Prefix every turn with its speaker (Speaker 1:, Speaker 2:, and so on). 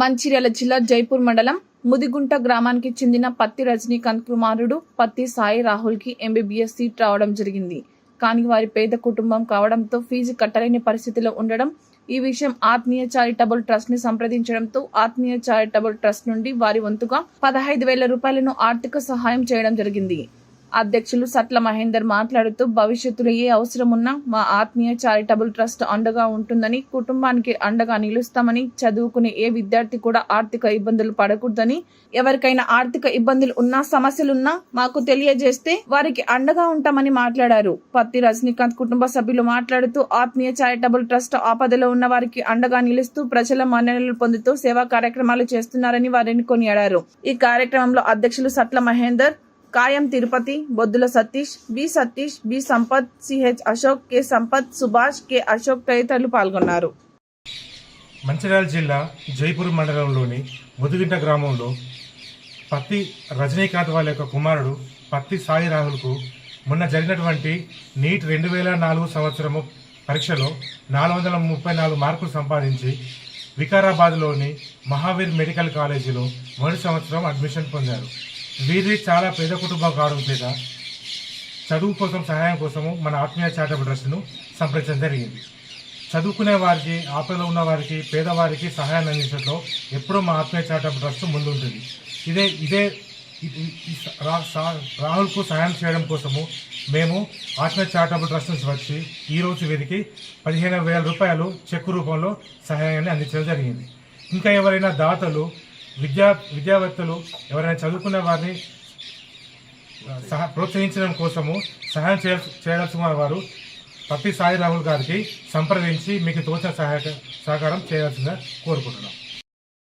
Speaker 1: మంచిర్యాల జిల్లా జైపూర్ మండలం ముదిగుంట గ్రామానికి చెందిన పత్తి రజనీకాంత్ కుమారుడు పత్తి సాయి రాహుల్ కి ఎంబీబీఎస్ సీట్ రావడం జరిగింది. కానీ వారి పేద కుటుంబం కావడంతో ఫీజు కట్టలేని పరిస్థితిలో ఉండడం, ఈ విషయం ఆత్మీయ చారిటబుల్ ట్రస్ట్ ని సంప్రదించడంతో ఆత్మీయ చారిటబుల్ ట్రస్ట్ నుండి వారి వంతుగా 15,000 రూపాయలను ఆర్థిక సహాయం చేయడం జరిగింది. అధ్యక్షులు సట్ల మహేందర్ మాట్లాడుతూ, భవిష్యత్తులో ఏ అవసరం ఉన్నా మా ఆత్మీయ చారిటబుల్ ట్రస్ట్ అండగా ఉంటుందని, కుటుంబానికి అండగా నిలుస్తామని, చదువుకునే ఏ విద్యార్థి కూడా ఆర్థిక ఇబ్బందులు పడకూడదని, ఎవరికైనా ఆర్థిక ఇబ్బందులు ఉన్నా సమస్యలున్నా మాకు తెలియజేస్తే వారికి అండగా ఉంటామని మాట్లాడారు. పత్తి రజనీకాంత్ కుటుంబ సభ్యులు మాట్లాడుతూ, ఆత్మీయ చారిటబుల్ ట్రస్ట్ ఆపదలో ఉన్న వారికి అండగా నిలుస్తూ ప్రజల మన్ననలు పొందుతూ సేవా కార్యక్రమాలు చేస్తున్నారని వారిని కొనియాడారు. ఈ కార్యక్రమంలో అధ్యక్షులు Satla Mahender, Kayam Tirupati, Boddula Satish, B Satish, B Sampath, CH Ashok, K Sampath, Subhash, K Ashok తదితరులు పాల్గొన్నారు.
Speaker 2: మంచిర్యాల జిల్లా జైపూర్ మండలంలోని ముదిగుంట గ్రామంలో పత్తి రజనీకాంత్ వాళ్ళ యొక్క కుమారుడు పత్తి సాయి రాహుల్కు మొన్న జరిగినటువంటి నీట్ 2004 సంవత్సరము పరీక్షలో 434 మార్కులు సంపాదించి వికారాబాద్లోని మహావీర్ మెడికల్ కాలేజీలో మొదటి సంవత్సరం అడ్మిషన్ పొందారు. వీరి చాలా పేద కుటుంబం కావడం చేత చదువు కోసం సహాయం కోసము మన ఆత్మీయ చారిటబుల్ ట్రస్ట్ను సంప్రదించడం జరిగింది. చదువుకునే వారికి, ఆపదలో ఉన్న వారికి, పేదవారికి సహాయాన్ని అందించడంలో ఎప్పుడూ మా ఆత్మీయ చారిటబుల్ ట్రస్ట్ ముందుంటుంది. ఇదే రాహుల్కు సహాయం చేయడం కోసము మేము ఆత్మీయ చారిటబుల్ ట్రస్ట్ నుంచి వచ్చి ఈరోజు వీరికి 15,000 రూపాయలు చెక్కు రూపంలో సహాయాన్ని అందించడం జరిగింది. ఇంకా ఎవరైనా దాతలు, విద్యావేత్తలు ఎవరైనా చదువుకునే వారిని ప్రోత్సహించడం కోసము సహాయం చేయాల్సిన వారు పత్తి సాయి రాహుల్ గారికి సంప్రదించి మీకు తోచిన సహకారం చేయాల్సిందిగా కోరుకుంటున్నాం.